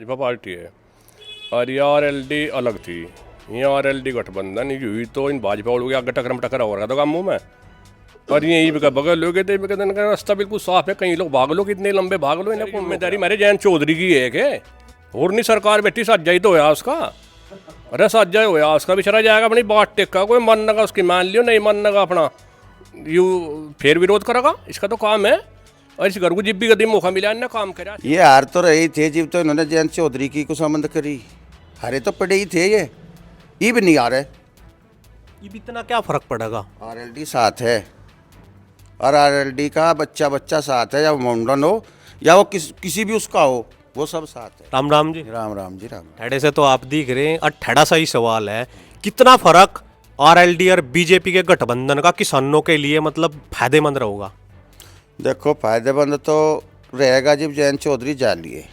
Bhajpa party है और ये आरएलडी अलग थी। ये आरएलडी गठबंधन हुई तो इन भाजपा वालों के आगे टकरम टकरा हो रहा था काम मुँह में, और यही भी बगल लोग का रास्ता बिल्कुल साफ है। कई लोग भाग लो, कितने लंबे भाग लो, इन्हें जिम्मेदारी मेरे जयंत चौधरी की है कि और नहीं सरकार बैठी सज्जा तो होया उसका। अरे सज्जा होया उसका बेचारा जाएगा अपनी बात टेका, कोई मानने का उसकी मान लियो, नहीं मानने का अपना यू फिर विरोध करेगा। इसका तो काम है, और इस घर को जिब भी कभी मौका मिला इन्हें काम करा। ये हार तो रही थे जीव, तो इन्होंने जयंत चौधरी की कुसंबंध करी, हारे तो पड़े ही थे ये भी नहीं आ रहे। ये भी इतना क्या फर्क पड़ेगा? आरएलडी साथ है, और आरएलडी का बच्चा बच्चा साथ है, या वो मुंडन हो या वो किसी भी उसका हो, वो सब साथ है। राम राम जी। राम राम जी राम। ठेड़े से तो आप दिख रहे हैं, और ठेड़ा सा ही सवाल है, कितना फर्क आरएलडी और बीजेपी के गठबंधन का किसानों के लिए मतलब फायदेमंद रहेगा? देखो फायदेमंद तो रहेगा जब जयंत चौधरी जा लिए,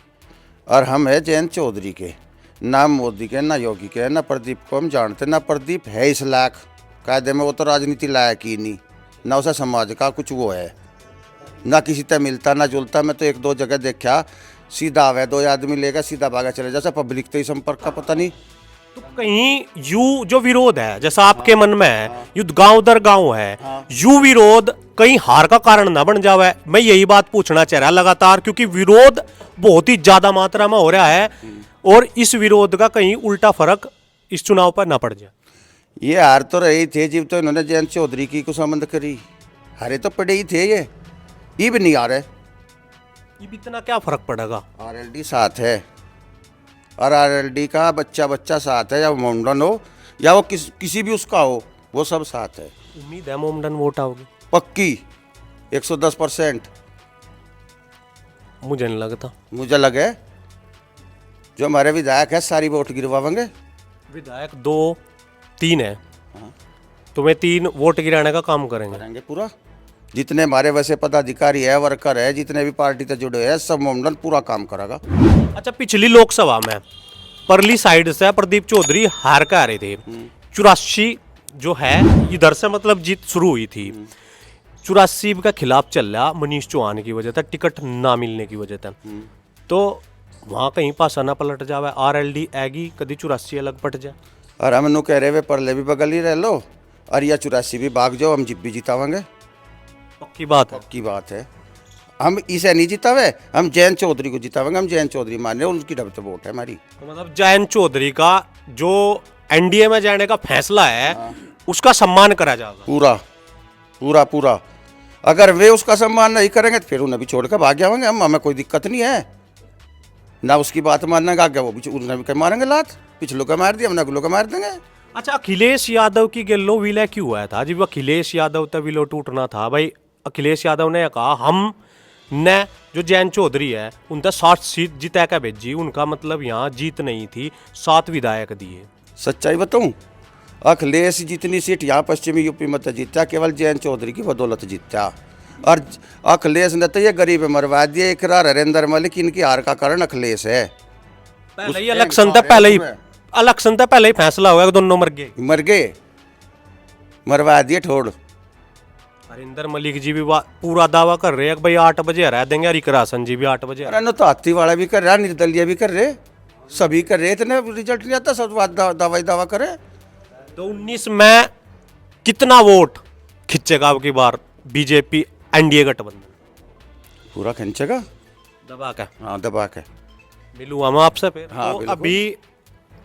और हम है जयंत चौधरी के, ना मोदी के, ना योगी के, ना प्रदीप को हम जानते, ना प्रदीप है इस लायक कायदे में, वो तो राजनीति लायक ही नहीं, ना उसे समाज का कुछ वो है, ना किसी तक मिलता ना जुलता। मैं तो एक दो जगह देखा, सीधा आवे दो आदमी लेगा सीधा भागा चले जैसा पब्लिक तो ही संपर्क का पता नहीं। तो कहीं यू जो विरोध है जैसा आपके मन में है, युद्ध गांव दर गांव है, यू विरोध कहीं हार का कारण ना बन जावे। मैं यही बात पूछना चाह रहा लगातार, क्योंकि विरोध बहुत ही ज्यादा मात्रा में हो रहा है, और इस विरोध का कहीं उल्टा फर्क इस चुनाव पर ना पड़ जाए। ये हार तो रही थे जीव, तो इन्होंने जयंत चौधरी की कुसंबंध करी, हारे तो पड़े ही थे ये भी नहीं आ रहे। ये भी इतना क्या फर्क पड़ेगा? आरएलडी साथ है, और आरएलडी का बच्चा बच्चा साथ है, या वो मुंडन हो या वो किसी भी उसका हो, वो सब साथ है। उम्मीद है मोमडन वोट आओगी पक्की 110%। मुझे नहीं लगता। मुझे लगे जो हमारे विधायक है सारी वोट गिरवाएंगे। विधायक 2-3 है, तो मैं 3 वोट गिराने का काम करेंगे पूरा। जितने हमारे वैसे पदाधिकारी है, वर्कर है, जितने भी पार्टी से जुड़े हैं, सब मुंडन पूरा काम करेगा। अच्छा, पिछली लोकसभा में परली साइड से प्रदीप चौधरी हार कर आ रहे थे। 84 जो है इधर से मतलब जीत शुरू हुई थी, 84 का खिलाफ चल रहा मनीष चौहान की वजह से, टिकट ना मिलने की वजह से। तो वहाँ कहीं पासा ना पलट जावे, आरएलडी आएगी कभी 84 अलग पट जाए। और हम कह रहे वे परले भी बगल ही रह लो, और या 84 भी भाग जाओ, हम जिप भी जितावेंगे। पक्की बात है। पक्की बात है। हम इसे नहीं जितावे, हम जयंत चौधरी को जितावेंगे। हम जयंत चौधरी मान रहे, उनकी डब तो वोट है हमारी। तो मतलब जयंत चौधरी का जो एनडीए में जाने का फैसला है, उसका सम्मान करा जाएगा पूरा पूरा पूरा। अगर वे उसका सम्मान नहीं करेंगे तो फिर उन्हें भी छोड़ कर भाग जाएंगे हम। हमें कोई दिक्कत नहीं है, ना उसकी बात मानने का, वो भी उन्हें भी मारेंगे लात। पिछलों का मार दिया, हमने अगलों का मार देंगे। अच्छा, अखिलेश यादव की गलो विलय क्यों हुआ था? जब अखिलेश यादव तक विलो टूटना था भाई, अखिलेश यादव ने कहा हम ने जो जयंत चौधरी है उनका 60 सीट जिता के भेजी, उनका मतलब यहाँ जीत नहीं थी, 7 विधायक दिए। सच्चाई बताऊं, अखिलेश जितनी सीट यहाँ पश्चिमी यूपी में तो जीता, केवल जयंत चौधरी की बदौलत जीता। और अखिलेश ने तो ये गरीब मरवा दिया। इकरार हरेंद्र मलिक, इनकी हार का कारण अखिलेश है। पहले ही इलेक्शन था, पहले ही फैसला हुआ, दोनों मर गए, मरवा दिए ठोड़। हरिंदर मलिक जी भी पूरा दावा कर रहे हैं कि भाई 8 बजे हरा देंगे, और इकरासन जी भी 8 बजे। अरे तो हाथी वाला भी कर रहा, निर्दलीय भी कर रहे, सभी कर रहे, इतने रिजल्ट नहीं आता, सब दावा करे। तो 19 में कितना वोट खिंचेगा अब की बार बीजेपी एनडीए गठबंधन? पूरा खिंचेगा दबा के। हाँ दबा के। मिलूँ हम आपसे फिर। हाँ, तो अभी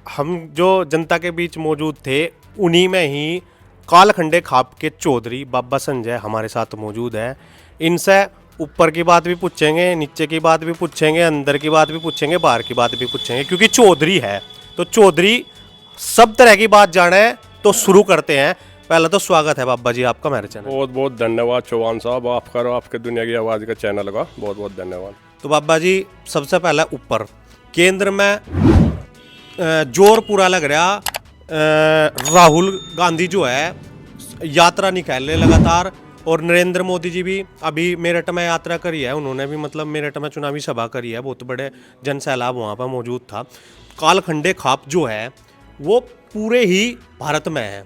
हम जो जनता के बीच मौजूद थे, उन्हीं में ही कालखंडे खाप के चौधरी बाबा संजय हमारे साथ मौजूद है। इनसे ऊपर की बात भी पूछेंगे, नीचे की बात भी पूछेंगे, अंदर की बात भी पूछेंगे, बाहर की बात भी पूछेंगे, क्योंकि चौधरी है तो चौधरी सब तरह की बात जाने। तो शुरू करते हैं। पहला तो स्वागत है बाबा जी आपका मेरे चैनल। बहुत बहुत धन्यवाद चौहान साहब, आपका और आपके दुनिया की आवाज़ का चैनल का बहुत बहुत धन्यवाद। तो बाबा जी, सबसे पहले ऊपर केंद्र में जोर पूरा लग रहा, राहुल गांधी जो है यात्रा निकाल रहे लगातार, और नरेंद्र मोदी जी भी अभी मेरठ में यात्रा करी है। उन्होंने भी मतलब मेरठ में चुनावी सभा करी है, बहुत बड़े जन सैलाब वहाँ पर मौजूद था। कालखंडे खाप जो है वो पूरे ही भारत में है।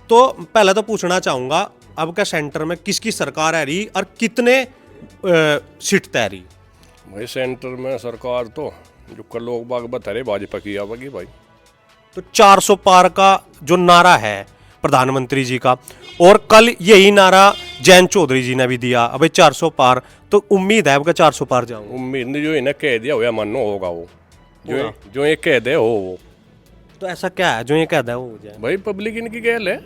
तो पहले तो पूछना चाहूँगा, अब का सेंटर में किसकी सरकार आ रही और कितने सीट तय रही? भाई सेंटर में सरकार तो जो कल लोग बाग बता रहे भाजपा की आवेगी भाई। तो 400 पार का जो नारा है प्रधानमंत्री जी का, और कल यही नारा जयंत चौधरी जी ने भी दिया, अबे 400 पार, तो उम्मीद है आपका 400 पार जाऊंगा। उम्मीद नहीं, जो इन्हें कह दिया होया मानो होगा वो, जो ये कह दे हो वो। तो ऐसा क्या है जो ये कहता है वो हो जाए? भाई पब्लिक इनकी गैल है,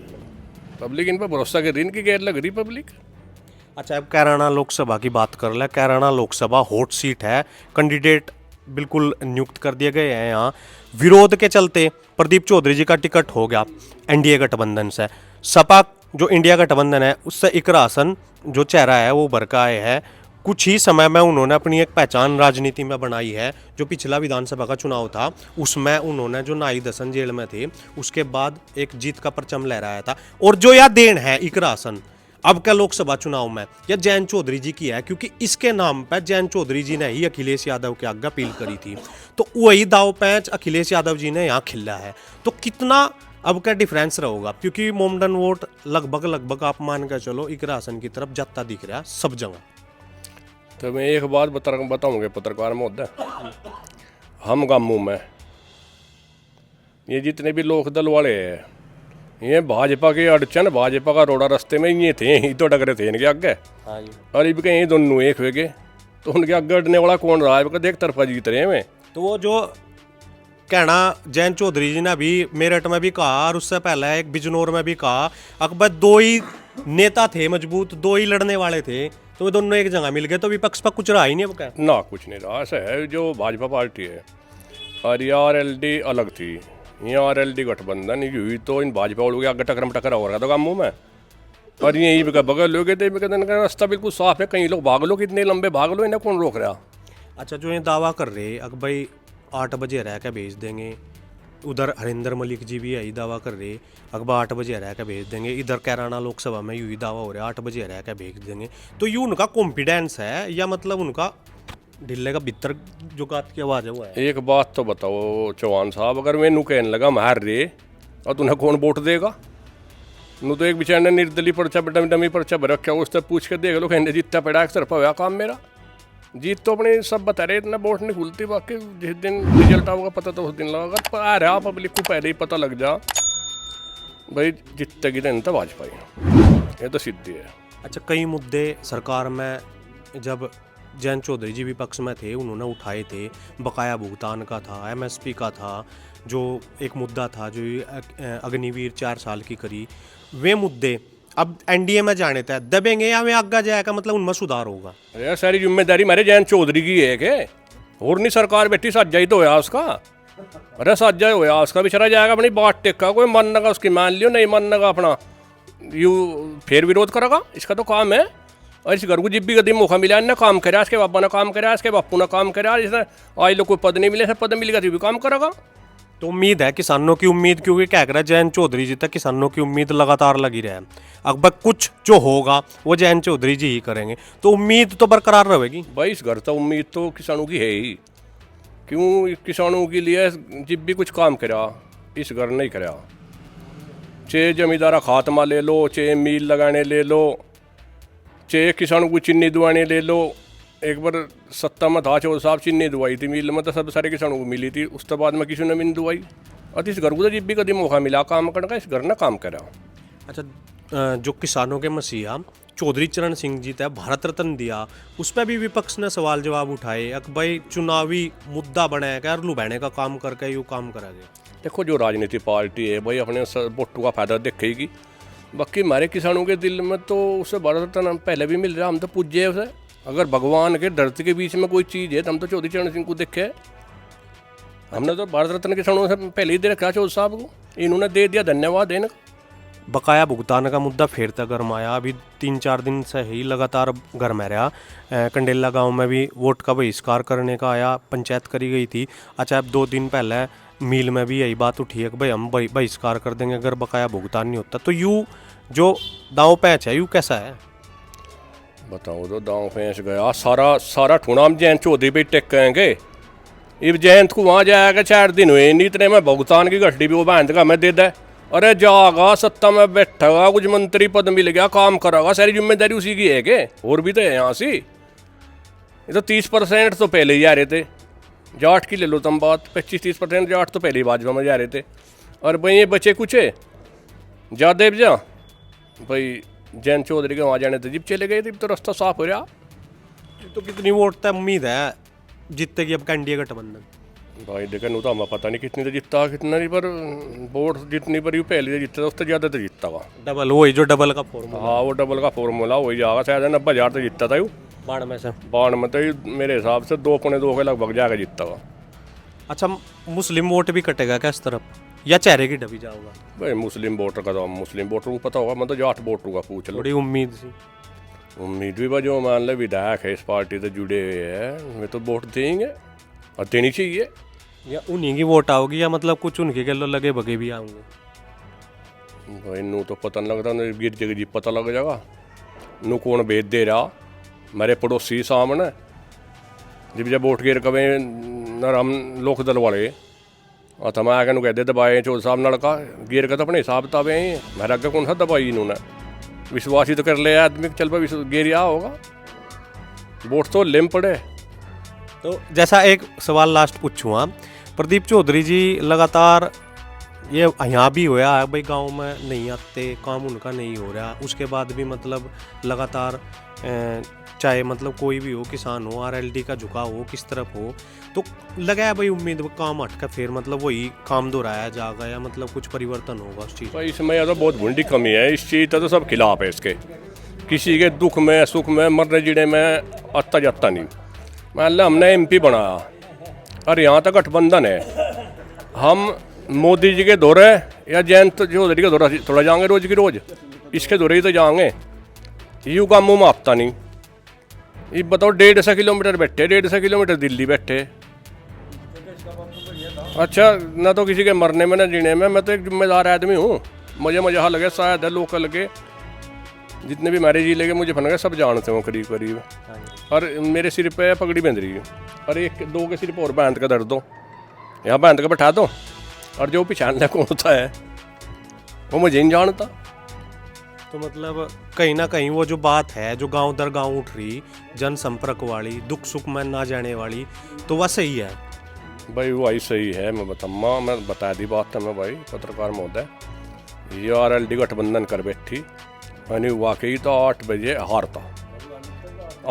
पब्लिक इन पर भरोसा कर रही, इनकी गैल लग रही पब्लिक। अच्छा, अब कैराना लोकसभा की बात कर ले। कैराना लोकसभा हॉट सीट है, कैंडिडेट बिल्कुल नियुक्त कर दिए गए हैं यहाँ। विरोध के चलते प्रदीप चौधरी जी का टिकट हो गया एनडीए गठबंधन से। सपा जो इंडिया गठबंधन है उससे इकरा हसन जो चेहरा है वो उभर कर आए हैं। कुछ ही समय में उन्होंने अपनी एक पहचान राजनीति में बनाई है। जो पिछला विधानसभा का चुनाव था उसमें उन्होंने जो नाई दसन जेल में थे उसके बाद एक जीत का परचम लहराया था। और जो यह देन है इकरा हसन अब का लोकसभा चुनाव में यह जयंत चौधरी जी की है, क्योंकि इसके नाम पर जयंत चौधरी जी ने ही अखिलेश यादव के आगे अपील करी थी। तो वही दाव पैंच अखिलेश यादव जी ने यहाँ खिला है। तो कितना अब का डिफरेंस रहेगा, क्योंकि मोमडन वोट लगभग आप मान कर चलो इकरा हसन की तरफ जाता दिख रहा है सब जगह। तो मैं एक बात बताऊंगा पत्रकार महोदय, हम गामू में ये जितने भी लोक दल वाले हैं, ये भाजपा के अड़चन, भाजपा का रोड़ा रास्ते में ये थे, ही तो डगरे थे इनके आगे। हाँ जी। और इब के दोनों एक हुए गए, तो उनके आगे अड़ने वाला कौन रहा है? देख तरफा जीत रहे हैं में। तो वो जो कहना जयंत चौधरी जी ने भी मेरठ में भी कहा और उससे पहले एक बिजनौर में भी कहा, अकबर दो ही नेता थे मजबूत, दो ही लड़ने वाले थे, तो वो दोनों एक जगह मिल गए, तो विपक्ष पर कुछ रहा ही नहीं। अब क्या ना कुछ नहीं रहा। ऐसा है जो भाजपा पार्टी है और आरएलडी अलग थी, ये आरएलडी गठबंधन हुई तो इन भाजपा वालों के आगे टकरा हो रहा था गाँव में। और यही बगल लोगे तो का रास्ता बिल्कुल साफ है, कहीं लोग भाग लो, कितने लंबे भाग लो, इन्हें कौन रोक रहा? अच्छा, जो ये दावा कर रहे अक भाई 8 बजे रह के भेज देंगे, उधर हरिंदर मलिक जी भी यही दावा कर रहे अकबर 8 बजे रह के भेज देंगे, इधर कैराना लोकसभा में यही दावा हो रहा है 8 बजे रह के भेज देंगे। तो ये उनका कॉन्फिडेंस है या मतलब उनका ढिल्ले का भीतर जो बात की आवाज़ है वो है? एक बात तो बताओ चौहान साहब, अगर मैं नू कहने लगा मार रे और तुम्हें कौन वोट देगा? नू तो एक बेचारे ने निर्दलीय पर्चा डमी पर्चा भर रखा, उससे पूछ के देख लो, कहने जीतता पड़ा एक तरफा हुआ काम मेरा। जीत तो अपने सब बता रहे, इतना वोट नहीं खुलती, बाकी जिस दिन रिजल्ट आओगा पता तो उस दिन लगा। आ रहा पब्लिक को पहले ही पता लग जा भाई जीतेगी तो भाजपा ही, ये तो सिद्धि है। अच्छा, कई मुद्दे सरकार में जब जयंत चौधरी जी विपक्ष में थे उन्होंने उठाए थे, बकाया भुगतान का था, एमएसपी का था, जो एक मुद्दा था जो अग्निवीर 4 साल की करी, वे मुद्दे अब एनडीए में जाने तय दबेंगे या में आगे जाएगा, मतलब उनमें सुधार होगा? अरे सारी जिम्मेदारी मेरे जयंत चौधरी की है के, और नहीं सरकार बैठी साजा ही तो होया उसका। अरे साजा होया उसका, बेचारा जाएगा अपनी बात टेका, कोई मानने का उसकी मान लियो, नहीं मानने का अपना यू फिर विरोध करेगा, इसका तो काम है। और इस घर को जिब भी कभी मौका मिला, इन्हें काम कराया, इसके बापा ने काम कराया, इसके बापू ने काम कराया, इसने आज लोग कोई पद नहीं मिले, पद मिलेगा तो भी काम करेगा। तो उम्मीद है किसानों की उम्मीद, क्योंकि क्या कह रहा है जयंत चौधरी जी तक किसानों की उम्मीद लगातार लगी रहे। अब कुछ जो होगा वो जयंत चौधरी जी ही करेंगे, तो उम्मीद तो बरकरार रहेगी। भाई इस घर तो उम्मीद तो किसानों की है ही, क्यों किसानों के लिए जब भी कुछ काम करा इस घर नहीं करा, चाहे जमींदारा खात्मा ले लो, चाहे मील लगाने ले लो, चाहे किसानों को चीनी दुआने ले लो। एक बार सत्ता में था चौधरी साहब, चीनी दुआई थी मील में, तो सब सारे किसानों को मिली थी, उसके बाद में किसी ने भी नहीं दुआई। और इस घर को तो जब भी कभी मौका मिला काम करने का, इस घर ने काम करा। अच्छा, जो किसानों के मसीहा चौधरी चरण सिंह जी तय भारत रत्न दिया, उस पर भी विपक्ष ने सवाल जवाब उठाए, अब भाई चुनावी मुद्दा बनाएगा और लुभाने का काम करके यू काम करेंगे। देखो जो राजनीतिक पार्टी है भाई अपने वोटों का फायदा देखेगी, बाकी हमारे किसानों के दिल में तो उसे भारत रत्न पहले भी मिल रहा, हम तो पूज्य है उसे। अगर भगवान के धरती के बीच में कोई चीज़ है तो हम तो चौधरी चरण सिंह को देखे, हमने तो भारत रत्न किसानों से पहले ही दे रखा चौधरी साहब को, इन्होंने दे दिया, धन्यवाद है। बकाया भुगतान का मुद्दा फिर तक गरमाया, अभी 3-4 दिन से ही लगातार गरमा रहा। कंडेला गांव में भी वोट का बहिष्कार करने का आया, पंचायत करी गई थी। अच्छा, अब 2 दिन पहले मील में भी यही बात उठी है कि भाई हम बहिष्कार कर देंगे अगर बकाया भुगतान नहीं होता। तो यू जो दाव पैंच है यू कैसा है बताओ? तो दाव पैंच गया सारा ठूना हम जयंत चौधरी पे टेक कहेंगे। अब जयंत को वहाँ जाएगा 4 दिन हुए नहीं, इतने में भुगतान की घटी भी वो बहन का मैं दे दे। अरे जागा सत्ता में बैठेगा, कुछ मंत्री पद मिल गया, काम करेगा, सारी जिम्मेदारी उसी की है के? और भी तो है यहाँ से, ये तो 30% तो पहले ही आ रहे थे, जाट की ले लो तुम बात, 25-30% जाट तो पहले ही भाजपा में जा रहे थे। और भाई ये बचे कुछ है जादेव जा भाई जयंत चौधरी के वहाँ जाने थे, जिब चले गए थे तो रास्ता साफ हो रहा। तो कितनी वोट तक उम्मीद है जीतेगी अब का एनडीए गठबंधन? भाई देखा नू तो हमें पता नहीं कितनी तो जीतता कितना नहीं, पर वोट जितनी पर पहले से जीतता था उससे ज़्यादा तो जीतता था। डबल वही जो डबल का फॉर्मूला। हाँ वो डबल का फॉर्मूला वही जाएगा, शायद 90,000 तो जीतता था यूँ। 92 में तो मेरे हिसाब से 2-2.25 के लगभग जाकर जीतता था। अच्छा, मुस्लिम वोट भी कटेगा क्या इस तरफ, या चेहरे की डबी जाओगा? भाई मुस्लिम वोटर का तो मुस्लिम वोटर को पता होगा, मैं तो जाट वोटर का पूछ लो। बड़ी उम्मीद सी। उम्मीद भी बा जो मान लो विधायक है इस पार्टी से जुड़े हुए हैं, वे तो वोट देंगे और देनी चाहिए। या उन्हीं की वोट आओगी या मतलब कुछ उनके गलो लगे भगे भी आएंगे? भाई नू तो पता नहीं लगता, गिर जगह जी पता लग जाएगा। नू कौन भेज दे रहा, मेरे पड़ोसी सामने जब वोट गिर कवे न हम लोक दल वाले और तो मैं आगे नू कहते दबाए चौधरी साहब लड़का गिर के तो अपने हिसाब किताब मेरे अगे कौन सा दबाई इन्होंने, विश्वास ही तो कर ले आदमी चल भाई गिरिया होगा, वोट तो लेम पड़े। तो जैसा एक सवाल लास्ट पूछूँ, प्रदीप चौधरी जी लगातार ये यहाँ भी होया है भाई, गांव में नहीं आते, काम उनका नहीं हो रहा, उसके बाद भी मतलब लगातार चाहे मतलब कोई भी हो, किसान हो, आरएलडी का झुकाव हो, किस तरफ हो, तो लगा है भाई उम्मीद काम हटका फिर मतलब वही काम दोहराया जाएगा या मतलब कुछ परिवर्तन होगा उस चीज़? भाई इसमें तो बहुत बड़ी कमी है, इस चीज़ का तो सब खिलाफ है इसके, किसी के दुख में सुख में मरने जीने में आता जाता नहीं। मान लो हमने एमपी बनाया और यहाँ तक गठबंधन है, हम मोदी जी के दौरे या जयंत चौधरी के दौरे थोड़ा जाएंगे रोज की रोज, इसके दौरे ही तो जाएंगे, यूँ का मुँह मापता नहीं। ये बताओ 150 किलोमीटर बैठे, 150 किलोमीटर दिल्ली बैठे, अच्छा ना तो किसी के मरने में ना जीने में, मैं तो एक जिम्मेदार आदमी हूँ, मुझे मजा लगे शायद है लोकल के जितने भी मैरिज जिले के मुझे फन गए सब जानते हो करीब करीब, और मेरे सिर पे पगड़ी बंध रही है और एक दो के सिर पर और बांध का दर्द दो, यहाँ बांध के बैठा दो, और जो पिछाड़ने कौन होता है वो मुझे नहीं जानता। तो मतलब कहीं ना कहीं वो जो बात है जो गांव दर गांव उठ रही, जनसंपर्क वाली, दुख सुख में ना जाने वाली, तो वह सही है भाई, वही सही है। मैं बता दी बात है मैं भाई पत्रकार महोदय, ये आरएलडी गठबंधन कर बैठी यानी वाकई तो 8 बजे हारता,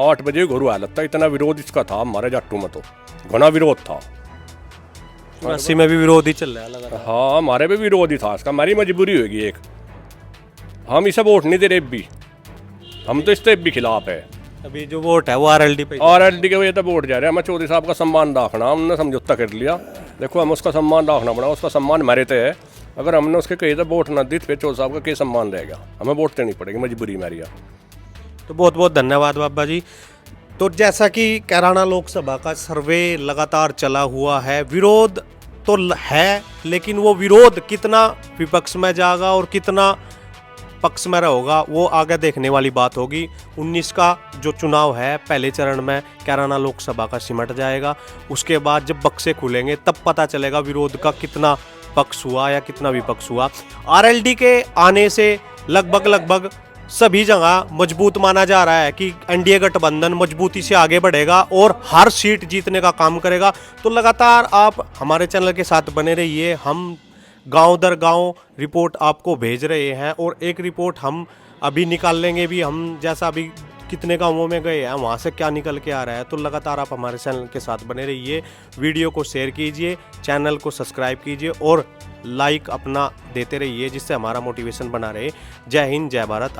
8 बजे घरू हालत था, इतना विरोध इसका था हमारे जाट्टू में, तो घना विरोध था, 80 में भी विरोध ही चल रहा है लगातार। हाँ हमारे भी विरोध ही था इसका, हमारी मजबूरी होगी एक, हम इसे वोट नहीं दे रहे भी, हम तो इससे भी खिलाफ है। अभी जो वोट है वो आरएलडी पे, आरएलडी के वजह से वोट जा रहे हैं, हमें चौधरी साहब का सम्मान रखना, हमने समझौता कर लिया, देखो हम उसका सम्मान रखना पड़ा, उसका सम्मान हमारे तो है, अगर हमने उसके कही था वोट ना दी फिर चौधरी साहब का क्या सम्मान रहेगा, हमें वोट देनी पड़ेगी, मजबूरी हमारी। तो बहुत बहुत धन्यवाद बाबा जी। तो जैसा कि कैराना लोकसभा का सर्वे लगातार चला हुआ है, विरोध तो है, लेकिन वो विरोध कितना विपक्ष में जाएगा और कितना पक्ष में रहेगा वो आगे देखने वाली बात होगी। 19 का जो चुनाव है पहले चरण में कैराना लोकसभा का सिमट जाएगा, उसके बाद जब बक्से खुलेंगे तब पता चलेगा विरोध का कितना पक्ष हुआ या कितना विपक्ष हुआ। आरएलडी के आने से लगभग सभी जगह मजबूत माना जा रहा है कि एनडीए गठबंधन मजबूती से आगे बढ़ेगा और हर सीट जीतने का काम करेगा। तो लगातार आप हमारे चैनल के साथ बने रहिए, हम गांव दर गांव रिपोर्ट आपको भेज रहे हैं और एक रिपोर्ट हम अभी निकाल लेंगे भी, हम जैसा अभी कितने गांवों में गए हैं वहां से क्या निकल के आ रहा है। तो लगातार आप हमारे चैनल के साथ बने रहिए, वीडियो को शेयर कीजिए, चैनल को सब्सक्राइब कीजिए और लाइक अपना देते रहिए जिससे हमारा मोटिवेशन बना रहे। जय हिंद, जय भारत।